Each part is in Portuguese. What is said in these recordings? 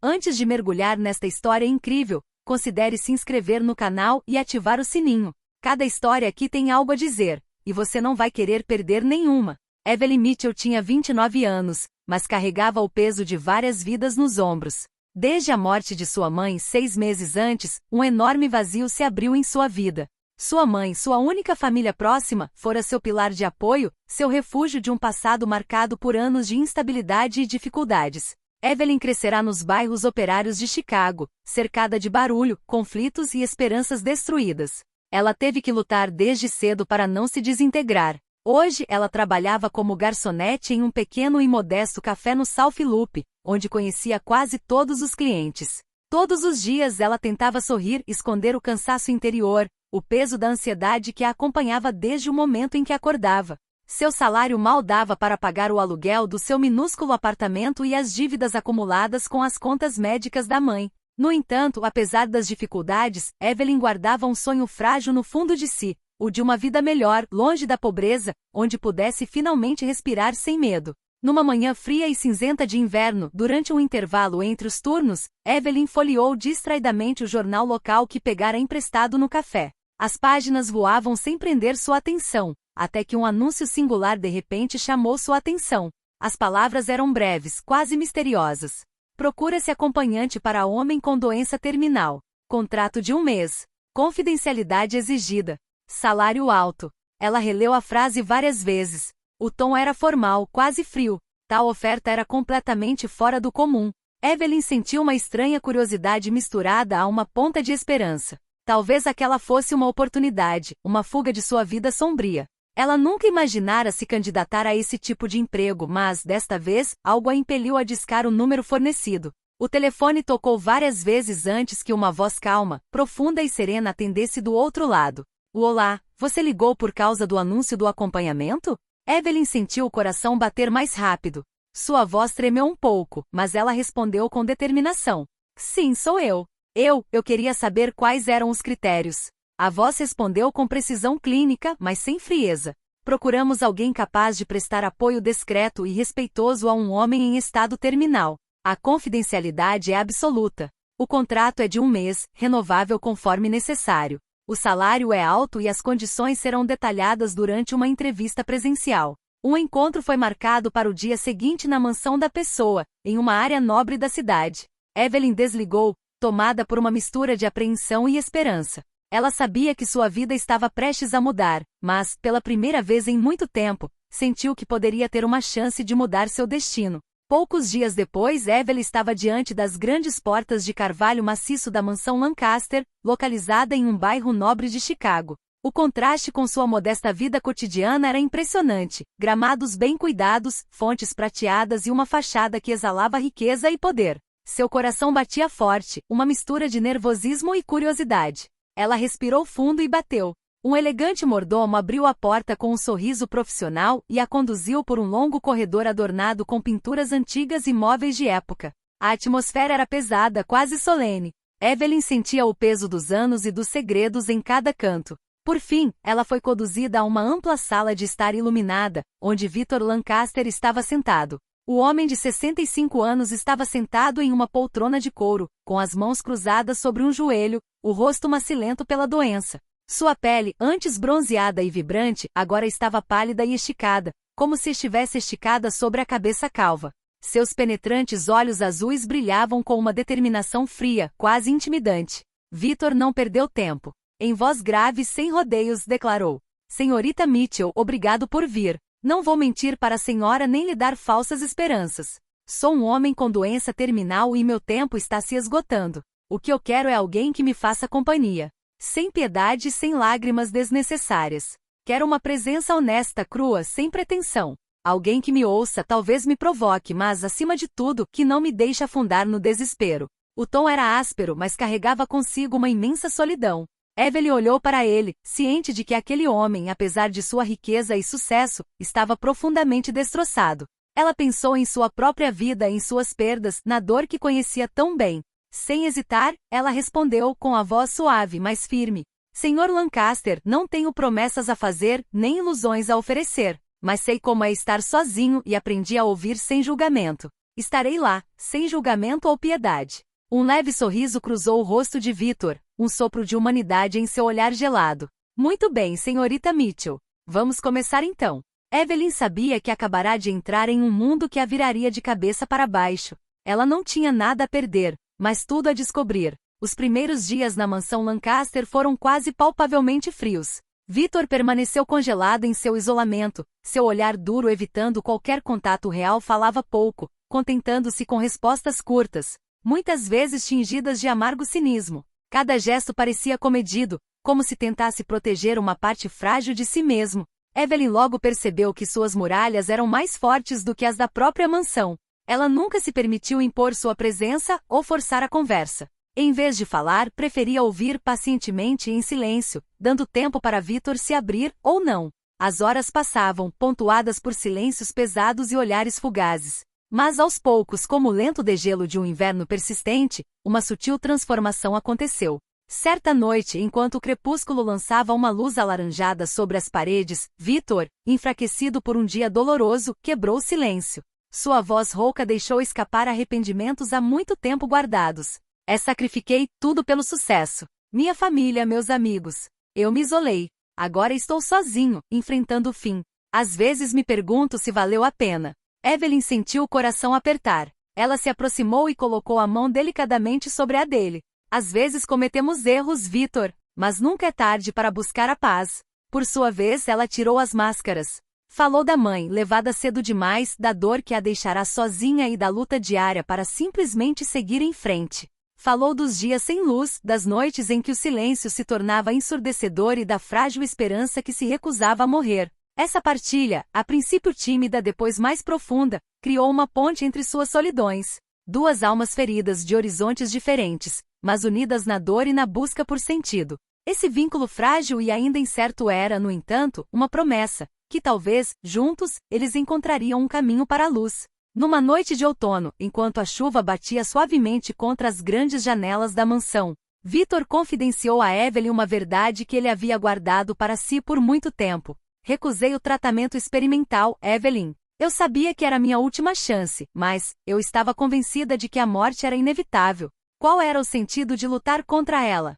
Antes de mergulhar nesta história incrível, considere se inscrever no canal e ativar o sininho. Cada história aqui tem algo a dizer, e você não vai querer perder nenhuma. Evelyn Mitchell tinha 29 anos, mas carregava o peso de várias vidas nos ombros. Desde a morte de sua mãe 6 meses antes, um enorme vazio se abriu em sua vida. Sua mãe, sua única família próxima, fora seu pilar de apoio, seu refúgio de um passado marcado por anos de instabilidade e dificuldades. Evelyn crescerá nos bairros operários de Chicago, cercada de barulho, conflitos e esperanças destruídas. Ela teve que lutar desde cedo para não se desintegrar. Hoje ela trabalhava como garçonete em um pequeno e modesto café no South Loop, onde conhecia quase todos os clientes. Todos os dias ela tentava sorrir, esconder o cansaço interior, o peso da ansiedade que a acompanhava desde o momento em que acordava. Seu salário mal dava para pagar o aluguel do seu minúsculo apartamento e as dívidas acumuladas com as contas médicas da mãe. No entanto, apesar das dificuldades, Evelyn guardava um sonho frágil no fundo de si, o de uma vida melhor, longe da pobreza, onde pudesse finalmente respirar sem medo. Numa manhã fria e cinzenta de inverno, durante um intervalo entre os turnos, Evelyn folheou distraidamente o jornal local que pegara emprestado no café. As páginas voavam sem prender sua atenção, até que um anúncio singular de repente chamou sua atenção. As palavras eram breves, quase misteriosas. Procura-se acompanhante para homem com doença terminal. Contrato de 1 mês. Confidencialidade exigida. Salário alto. Ela releu a frase várias vezes. O tom era formal, quase frio. Tal oferta era completamente fora do comum. Evelyn sentiu uma estranha curiosidade misturada a uma ponta de esperança. Talvez aquela fosse uma oportunidade, uma fuga de sua vida sombria. Ela nunca imaginara se candidatar a esse tipo de emprego, mas, desta vez, algo a impeliu a discar o número fornecido. O telefone tocou várias vezes antes que uma voz calma, profunda e serena atendesse do outro lado. Olá, você ligou por causa do anúncio do acompanhamento? Evelyn sentiu o coração bater mais rápido. Sua voz tremeu um pouco, mas ela respondeu com determinação. Sim, sou eu. Eu queria saber quais eram os critérios. A voz respondeu com precisão clínica, mas sem frieza. Procuramos alguém capaz de prestar apoio discreto e respeitoso a um homem em estado terminal. A confidencialidade é absoluta. O contrato é de 1 mês, renovável conforme necessário. O salário é alto e as condições serão detalhadas durante uma entrevista presencial. Um encontro foi marcado para o dia seguinte na mansão da pessoa, em uma área nobre da cidade. Evelyn desligou, tomada por uma mistura de apreensão e esperança. Ela sabia que sua vida estava prestes a mudar, mas, pela primeira vez em muito tempo, sentiu que poderia ter uma chance de mudar seu destino. Poucos dias depois, Evelyn estava diante das grandes portas de carvalho maciço da mansão Lancaster, localizada em um bairro nobre de Chicago. O contraste com sua modesta vida cotidiana era impressionante. Gramados bem cuidados, fontes prateadas e uma fachada que exalava riqueza e poder. Seu coração batia forte, uma mistura de nervosismo e curiosidade. Ela respirou fundo e bateu. Um elegante mordomo abriu a porta com um sorriso profissional e a conduziu por um longo corredor adornado com pinturas antigas e móveis de época. A atmosfera era pesada, quase solene. Evelyn sentia o peso dos anos e dos segredos em cada canto. Por fim, ela foi conduzida a uma ampla sala de estar iluminada, onde Victor Lancaster estava sentado. O homem de 65 anos estava sentado em uma poltrona de couro, com as mãos cruzadas sobre um joelho, o rosto macilento pela doença. Sua pele, antes bronzeada e vibrante, agora estava pálida e esticada, como se estivesse esticada sobre a cabeça calva. Seus penetrantes olhos azuis brilhavam com uma determinação fria, quase intimidante. Victor não perdeu tempo. Em voz grave e sem rodeios, declarou: Senhorita Mitchell, obrigado por vir. Não vou mentir para a senhora nem lhe dar falsas esperanças. Sou um homem com doença terminal e meu tempo está se esgotando. O que eu quero é alguém que me faça companhia. Sem piedade e sem lágrimas desnecessárias. Quero uma presença honesta, crua, sem pretensão. Alguém que me ouça, talvez me provoque, mas, acima de tudo, que não me deixe afundar no desespero. O tom era áspero, mas carregava consigo uma imensa solidão. Evelyn olhou para ele, ciente de que aquele homem, apesar de sua riqueza e sucesso, estava profundamente destroçado. Ela pensou em sua própria vida e em suas perdas, na dor que conhecia tão bem. Sem hesitar, ela respondeu com a voz suave, mas firme. Senhor Lancaster, não tenho promessas a fazer, nem ilusões a oferecer, mas sei como é estar sozinho e aprendi a ouvir sem julgamento. Estarei lá, sem julgamento ou piedade. Um leve sorriso cruzou o rosto de Victor, um sopro de humanidade em seu olhar gelado. Muito bem, senhorita Mitchell. Vamos começar então. Evelyn sabia que acabará de entrar em um mundo que a viraria de cabeça para baixo. Ela não tinha nada a perder, mas tudo a descobrir. Os primeiros dias na mansão Lancaster foram quase palpavelmente frios. Victor permaneceu congelado em seu isolamento, seu olhar duro evitando qualquer contato real falava pouco, contentando-se com respostas curtas, muitas vezes tingidas de amargo cinismo. Cada gesto parecia comedido, como se tentasse proteger uma parte frágil de si mesmo. Evelyn logo percebeu que suas muralhas eram mais fortes do que as da própria mansão. Ela nunca se permitiu impor sua presença ou forçar a conversa. Em vez de falar, preferia ouvir pacientemente em silêncio, dando tempo para Victor se abrir ou não. As horas passavam, pontuadas por silêncios pesados e olhares fugazes. Mas aos poucos, como o lento degelo de um inverno persistente, uma sutil transformação aconteceu. Certa noite, enquanto o crepúsculo lançava uma luz alaranjada sobre as paredes, Victor, enfraquecido por um dia doloroso, quebrou o silêncio. Sua voz rouca deixou escapar arrependimentos há muito tempo guardados. Sacrifiquei tudo pelo sucesso. Minha família, meus amigos. Eu me isolei. Agora estou sozinho, enfrentando o fim. Às vezes me pergunto se valeu a pena. Evelyn sentiu o coração apertar. Ela se aproximou e colocou a mão delicadamente sobre a dele. Às vezes cometemos erros, Victor, mas nunca é tarde para buscar a paz. Por sua vez, ela tirou as máscaras. Falou da mãe, levada cedo demais, da dor que a deixará sozinha e da luta diária para simplesmente seguir em frente. Falou dos dias sem luz, das noites em que o silêncio se tornava ensurdecedor e da frágil esperança que se recusava a morrer. Essa partilha, a princípio tímida, depois mais profunda, criou uma ponte entre suas solidões. Duas almas feridas de horizontes diferentes, mas unidas na dor e na busca por sentido. Esse vínculo frágil e ainda incerto era, no entanto, uma promessa, que talvez, juntos, eles encontrariam um caminho para a luz. Numa noite de outono, enquanto a chuva batia suavemente contra as grandes janelas da mansão, Victor confidenciou a Evelyn uma verdade que ele havia guardado para si por muito tempo. Recusei o tratamento experimental, Evelyn. Eu sabia que era minha última chance, mas eu estava convencida de que a morte era inevitável. Qual era o sentido de lutar contra ela?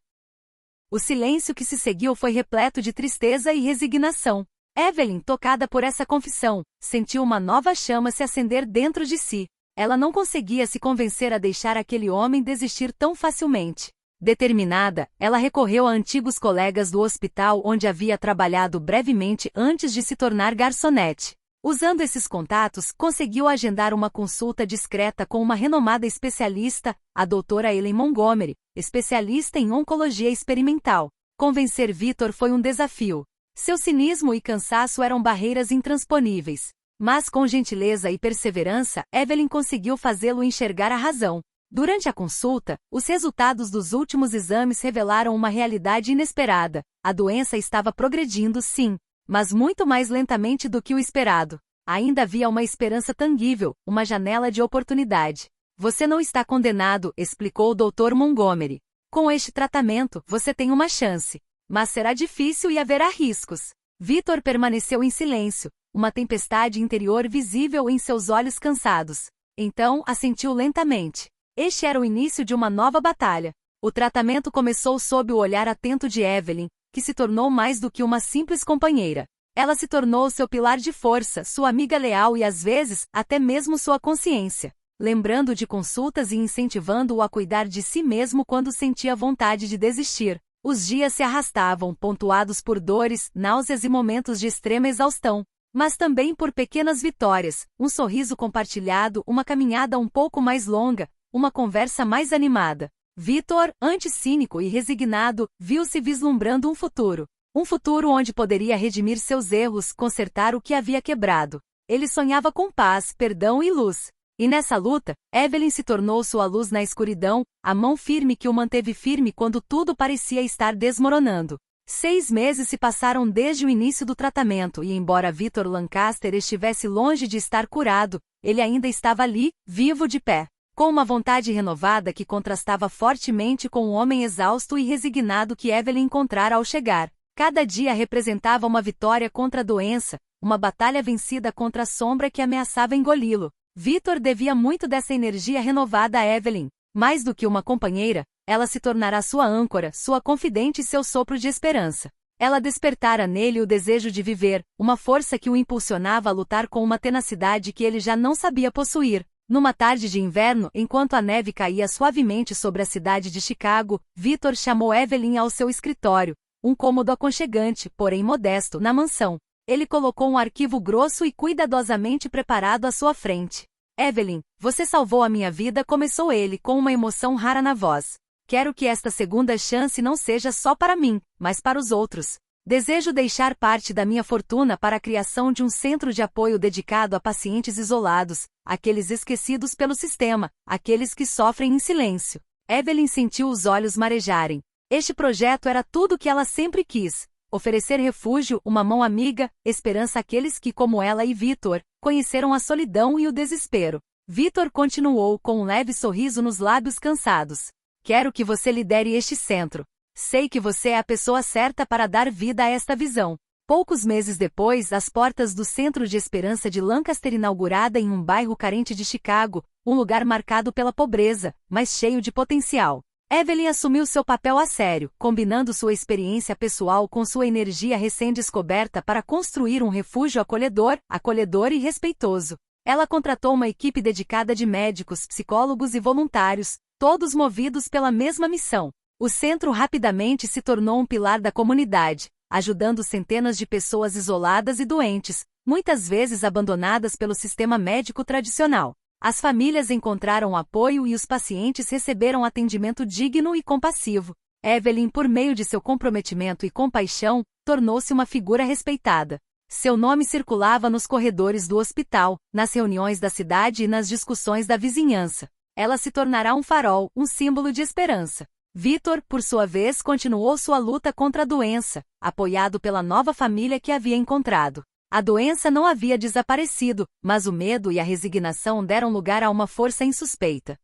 O silêncio que se seguiu foi repleto de tristeza e resignação. Evelyn, tocada por essa confissão, sentiu uma nova chama se acender dentro de si. Ela não conseguia se convencer a deixar aquele homem desistir tão facilmente. Determinada, ela recorreu a antigos colegas do hospital onde havia trabalhado brevemente antes de se tornar garçonete. Usando esses contatos, conseguiu agendar uma consulta discreta com uma renomada especialista, a doutora Ellen Montgomery, especialista em oncologia experimental. Convencer Victor foi um desafio. Seu cinismo e cansaço eram barreiras intransponíveis. Mas com gentileza e perseverança, Evelyn conseguiu fazê-lo enxergar a razão. Durante a consulta, os resultados dos últimos exames revelaram uma realidade inesperada. A doença estava progredindo, sim, mas muito mais lentamente do que o esperado. Ainda havia uma esperança tangível, uma janela de oportunidade. Você não está condenado, explicou o Dr. Montgomery. Com este tratamento, você tem uma chance. Mas será difícil e haverá riscos. Victor permaneceu em silêncio, uma tempestade interior visível em seus olhos cansados. Então, assentiu lentamente. Este era o início de uma nova batalha. O tratamento começou sob o olhar atento de Evelyn, que se tornou mais do que uma simples companheira. Ela se tornou seu pilar de força, sua amiga leal e às vezes, até mesmo sua consciência. Lembrando de consultas e incentivando-o a cuidar de si mesmo quando sentia vontade de desistir. Os dias se arrastavam, pontuados por dores, náuseas e momentos de extrema exaustão. Mas também por pequenas vitórias, um sorriso compartilhado, uma caminhada um pouco mais longa, uma conversa mais animada. Victor, antes cínico e resignado, viu-se vislumbrando um futuro. Um futuro onde poderia redimir seus erros, consertar o que havia quebrado. Ele sonhava com paz, perdão e luz. E nessa luta, Evelyn se tornou sua luz na escuridão, a mão firme que o manteve firme quando tudo parecia estar desmoronando. 6 meses se passaram desde o início do tratamento e embora Victor Lancaster estivesse longe de estar curado, ele ainda estava ali, vivo de pé. Com uma vontade renovada que contrastava fortemente com o homem exausto e resignado que Evelyn encontrara ao chegar. Cada dia representava uma vitória contra a doença, uma batalha vencida contra a sombra que ameaçava engoli-lo. Vitor devia muito dessa energia renovada a Evelyn. Mais do que uma companheira, ela se tornará sua âncora, sua confidente e seu sopro de esperança. Ela despertara nele o desejo de viver, uma força que o impulsionava a lutar com uma tenacidade que ele já não sabia possuir. Numa tarde de inverno, enquanto a neve caía suavemente sobre a cidade de Chicago, Vitor chamou Evelyn ao seu escritório, um cômodo aconchegante, porém modesto, na mansão. Ele colocou um arquivo grosso e cuidadosamente preparado à sua frente. Evelyn, você salvou a minha vida, começou ele com uma emoção rara na voz. Quero que esta segunda chance não seja só para mim, mas para os outros. Desejo deixar parte da minha fortuna para a criação de um centro de apoio dedicado a pacientes isolados, aqueles esquecidos pelo sistema, aqueles que sofrem em silêncio. Evelyn sentiu os olhos marejarem. Este projeto era tudo o que ela sempre quis. Oferecer refúgio, uma mão amiga, esperança àqueles que, como ela e Vitor, conheceram a solidão e o desespero. Vitor continuou com um leve sorriso nos lábios cansados. Quero que você lidere este centro. Sei que você é a pessoa certa para dar vida a esta visão. Poucos meses depois, as portas do Centro de Esperança de Lancaster, inaugurada em um bairro carente de Chicago, um lugar marcado pela pobreza, mas cheio de potencial. Evelyn assumiu seu papel a sério, combinando sua experiência pessoal com sua energia recém-descoberta para construir um refúgio acolhedor e respeitoso. Ela contratou uma equipe dedicada de médicos, psicólogos e voluntários, todos movidos pela mesma missão. O centro rapidamente se tornou um pilar da comunidade, ajudando centenas de pessoas isoladas e doentes, muitas vezes abandonadas pelo sistema médico tradicional. As famílias encontraram apoio e os pacientes receberam atendimento digno e compassivo. Evelyn, por meio de seu comprometimento e compaixão, tornou-se uma figura respeitada. Seu nome circulava nos corredores do hospital, nas reuniões da cidade e nas discussões da vizinhança. Ela se tornará um farol, um símbolo de esperança. Vitor, por sua vez, continuou sua luta contra a doença, apoiado pela nova família que havia encontrado. A doença não havia desaparecido, mas o medo e a resignação deram lugar a uma força insuspeita.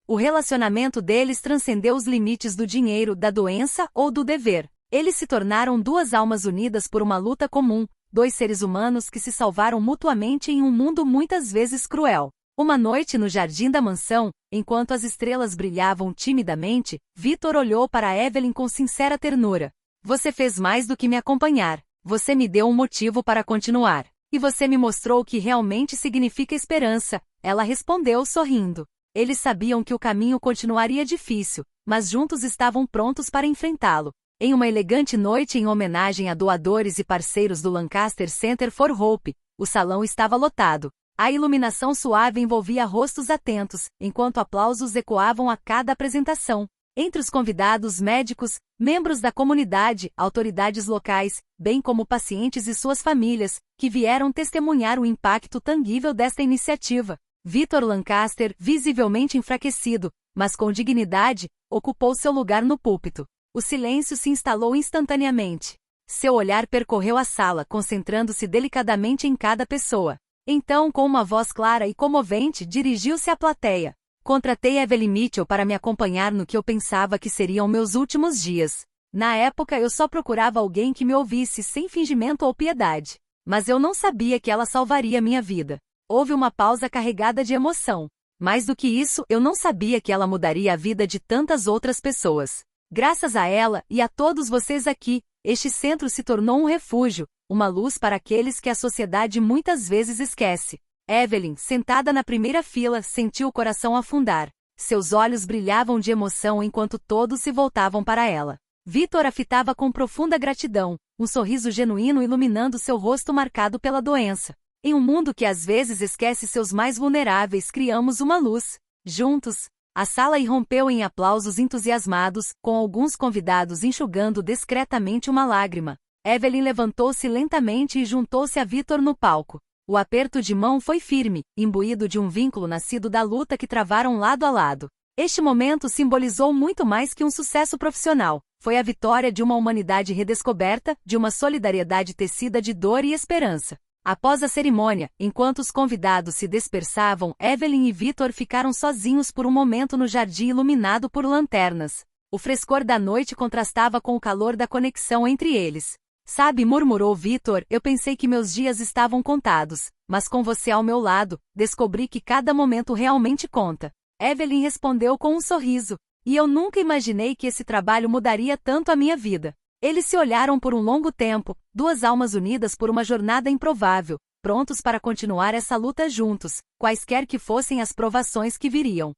O relacionamento deles transcendeu os limites do dinheiro, da doença ou do dever. Eles se tornaram duas almas unidas por uma luta comum, dois seres humanos que se salvaram mutuamente em um mundo muitas vezes cruel. Uma noite no jardim da mansão, enquanto as estrelas brilhavam timidamente, Vitor olhou para Evelyn com sincera ternura. Você fez mais do que me acompanhar. Você me deu um motivo para continuar. E você me mostrou o que realmente significa esperança, ela respondeu sorrindo. Eles sabiam que o caminho continuaria difícil, mas juntos estavam prontos para enfrentá-lo. Em uma elegante noite em homenagem a doadores e parceiros do Lancaster Center for Hope, o salão estava lotado. A iluminação suave envolvia rostos atentos, enquanto aplausos ecoavam a cada apresentação. Entre os convidados, médicos, membros da comunidade, autoridades locais, bem como pacientes e suas famílias, que vieram testemunhar o impacto tangível desta iniciativa. Vitor Lancaster, visivelmente enfraquecido, mas com dignidade, ocupou seu lugar no púlpito. O silêncio se instalou instantaneamente. Seu olhar percorreu a sala, concentrando-se delicadamente em cada pessoa. Então, com uma voz clara e comovente, dirigiu-se à plateia. Contratei Evelyn Mitchell para me acompanhar no que eu pensava que seriam meus últimos dias. Na época eu só procurava alguém que me ouvisse sem fingimento ou piedade. Mas eu não sabia que ela salvaria minha vida. Houve uma pausa carregada de emoção. Mais do que isso, eu não sabia que ela mudaria a vida de tantas outras pessoas. Graças a ela, e a todos vocês aqui, este centro se tornou um refúgio, uma luz para aqueles que a sociedade muitas vezes esquece. Evelyn, sentada na primeira fila, sentiu o coração afundar. Seus olhos brilhavam de emoção enquanto todos se voltavam para ela. Vitor a fitava com profunda gratidão, um sorriso genuíno iluminando seu rosto marcado pela doença. Em um mundo que às vezes esquece seus mais vulneráveis, criamos uma luz. Juntos, a sala irrompeu em aplausos entusiasmados, com alguns convidados enxugando discretamente uma lágrima. Evelyn levantou-se lentamente e juntou-se a Vitor no palco. O aperto de mão foi firme, imbuído de um vínculo nascido da luta que travaram lado a lado. Este momento simbolizou muito mais que um sucesso profissional. Foi a vitória de uma humanidade redescoberta, de uma solidariedade tecida de dor e esperança. Após a cerimônia, enquanto os convidados se dispersavam, Evelyn e Vitor ficaram sozinhos por um momento no jardim iluminado por lanternas. O frescor da noite contrastava com o calor da conexão entre eles. Sabe, murmurou Victor, eu pensei que meus dias estavam contados, mas com você ao meu lado, descobri que cada momento realmente conta. Evelyn respondeu com um sorriso. E eu nunca imaginei que esse trabalho mudaria tanto a minha vida. Eles se olharam por um longo tempo, duas almas unidas por uma jornada improvável, prontos para continuar essa luta juntos, quaisquer que fossem as provações que viriam.